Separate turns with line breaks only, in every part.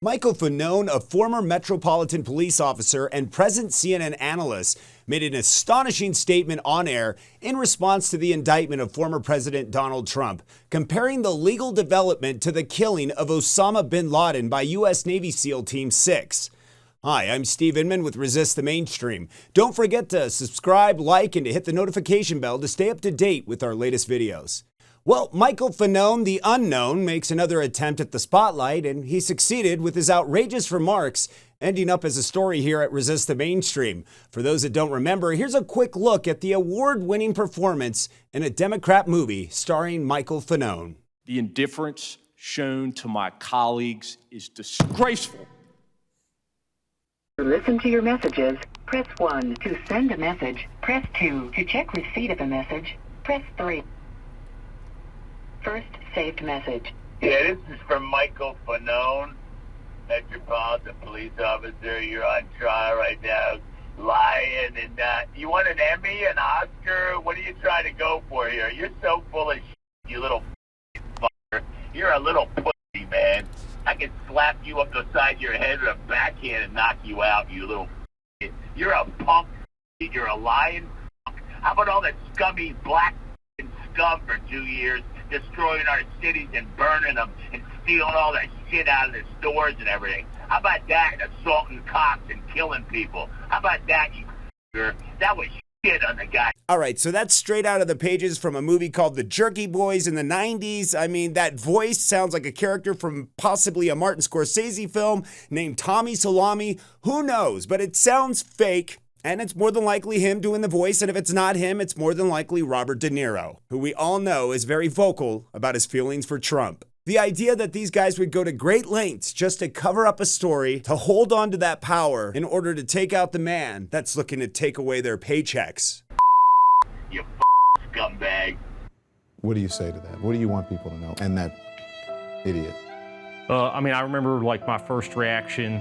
Michael Fanone, a former Metropolitan police officer and present CNN analyst, made an astonishing statement on air in response to the indictment of former President Donald Trump, comparing the legal development to the killing of Osama bin Laden by U.S. Navy SEAL Team 6. Hi, I'm Steve Inman with Resist the Mainstream. Don't forget to subscribe, like, and to hit the notification bell to stay up to date with our latest videos. Well, Michael Fanone, the unknown, makes another attempt at the spotlight, and he succeeded with his outrageous remarks, ending up as a story here at Resist the Mainstream. For those that don't remember, here's a quick look at the award-winning performance in a Democrat movie starring Michael Fanone.
The indifference shown to my colleagues is disgraceful.
To listen to your messages, press 1. To send a message, press 2. To check receipt of a message, press 3. First saved message.
Yeah, this is from Michael Fanone, Metropolitan police officer. You're on trial right now, lying, and you want an Emmy, an Oscar? What are you trying to go for here? You're so full of shit, you little fucker. You're a little pussy, man. I can slap you up the side of your head with a backhand and knock you out, you little shit. You're a punk. You're a lying fuck. How about all that scummy black scum for 2 years? Destroying our cities and burning them and stealing all that shit out of the stores and everything. How about that, assaulting cops and killing people? How about that, you f***er? That was shit on the guy.
All right, so that's straight out of the pages from a movie called The Jerky Boys in the 90s. I mean, that voice sounds like a character from possibly a Martin Scorsese film named Tommy Salami. Who knows? But it sounds fake. And it's more than likely him doing the voice, and if it's not him, it's more than likely Robert De Niro, who we all know is very vocal about his feelings for Trump. The idea that these guys would go to great lengths just to cover up a story, to hold on to that power in order to take out the man that's looking to take away their paychecks.
You scumbag.
What do you say to that? What do you want people to know? And that idiot.
I remember like my first reaction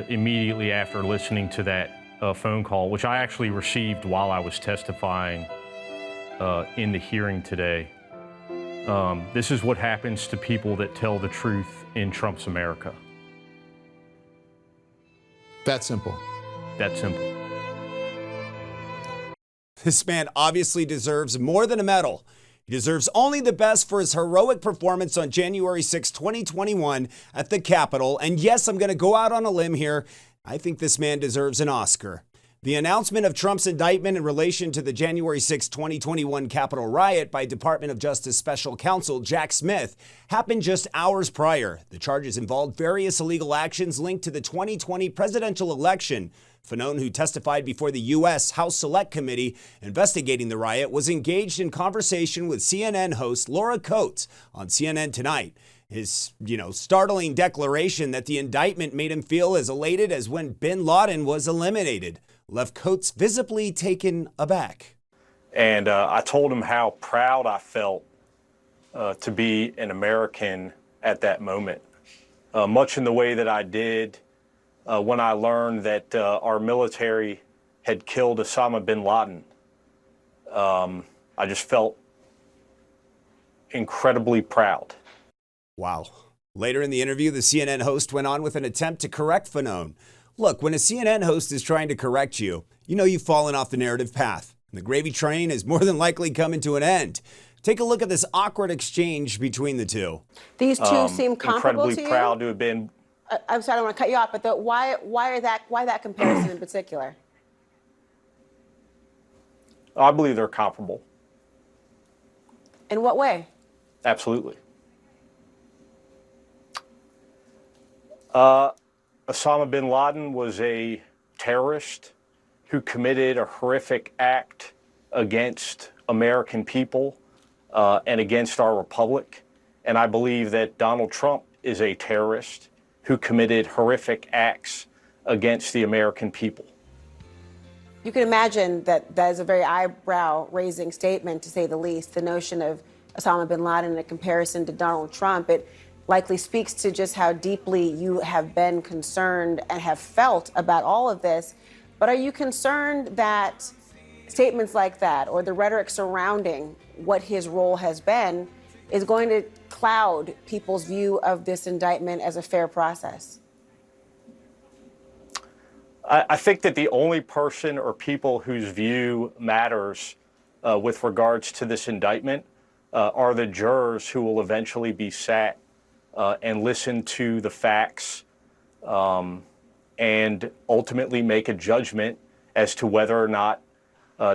immediately after listening to that phone call, which I actually received while I was testifying in the hearing today. This is what happens to people that tell the truth in Trump's America.
That simple.
That simple.
This man obviously deserves more than a medal. He deserves only the best for his heroic performance on January 6, 2021 at the Capitol. And yes, I'm going to go out on a limb here. I think this man deserves an Oscar. The announcement of Trump's indictment in relation to the January 6, 2021 Capitol riot by Department of Justice Special Counsel Jack Smith happened just hours prior. The charges involved various illegal actions linked to the 2020 presidential election. Fanone, who testified before the U.S. House Select Committee investigating the riot, was engaged in conversation with CNN host Laura Coates on CNN Tonight. His, startling declaration that the indictment made him feel as elated as when bin Laden was eliminated left Coates visibly taken aback.
And I told him how proud I felt to be an American at that moment, much in the way that I did when I learned that our military had killed Osama bin Laden. I just felt incredibly proud.
Wow. Later in the interview, the CNN host went on with an attempt to correct Fanone. Look, when a CNN host is trying to correct you, you've fallen off the narrative path. The gravy train is more than likely coming to an end. Take a look at this awkward exchange between the two.
These two seem comparable to you?
Incredibly proud to have been.
I'm sorry, I don't want to cut you off, but why that comparison in particular?
I believe they're comparable.
In what way?
Absolutely. Osama bin Laden was a terrorist who committed a horrific act against American people and against our republic. And I believe that Donald Trump is a terrorist who committed horrific acts against the American people.
You can imagine that is a very eyebrow-raising statement, to say the least. The notion of Osama bin Laden in comparison to Donald Trump, it likely speaks to just how deeply you have been concerned and have felt about all of this. But are you concerned that statements like that, or the rhetoric surrounding what his role has been, is going to cloud people's view of this indictment as a fair process?
I think that the only person or people whose view matters with regards to this indictment are the jurors who will eventually be sat and listen to the facts and ultimately make a judgment as to whether or not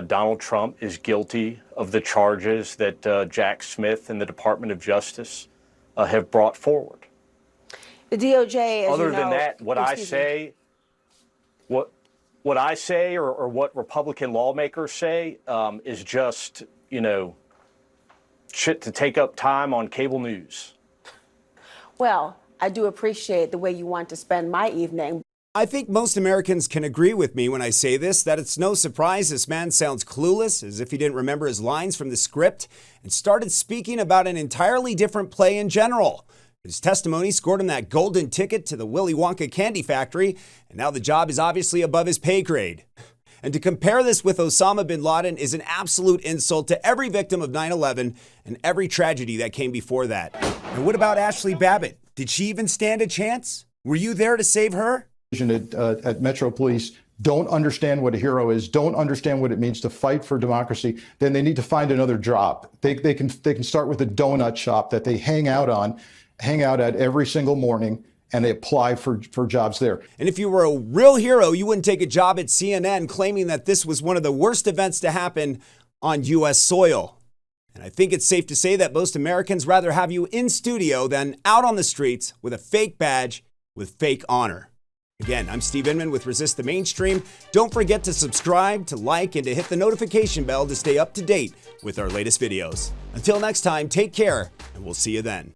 Donald Trump is guilty of the charges that Jack Smith and the Department of Justice have brought forward.
The DOJ, as
Other
you know,
than that, what I say, what I say or what Republican lawmakers say is just, shit to take up time on cable news.
Well, I do appreciate the way you want to spend my evening.
I think most Americans can agree with me when I say this, that it's no surprise this man sounds clueless, as if he didn't remember his lines from the script, and started speaking about an entirely different play in general. His testimony scored him that golden ticket to the Willy Wonka candy factory, and now the job is obviously above his pay grade. And to compare this with Osama bin Laden is an absolute insult to every victim of 9/11 and every tragedy that came before that. And what about Ashley Babbitt? Did she even stand a chance? Were you there to save her?
At Metro Police don't understand what a hero is, don't understand what it means to fight for democracy, then they need to find another job. They can start with a donut shop that they hang out at every single morning, and they apply for jobs there.
And if you were a real hero, you wouldn't take a job at CNN claiming that this was one of the worst events to happen on U.S. soil. And I think it's safe to say that most Americans rather have you in studio than out on the streets with a fake badge with fake honor. Again, I'm Steve Inman with Resist the Mainstream. Don't forget to subscribe, to like, and to hit the notification bell to stay up to date with our latest videos. Until next time, take care, and we'll see you then.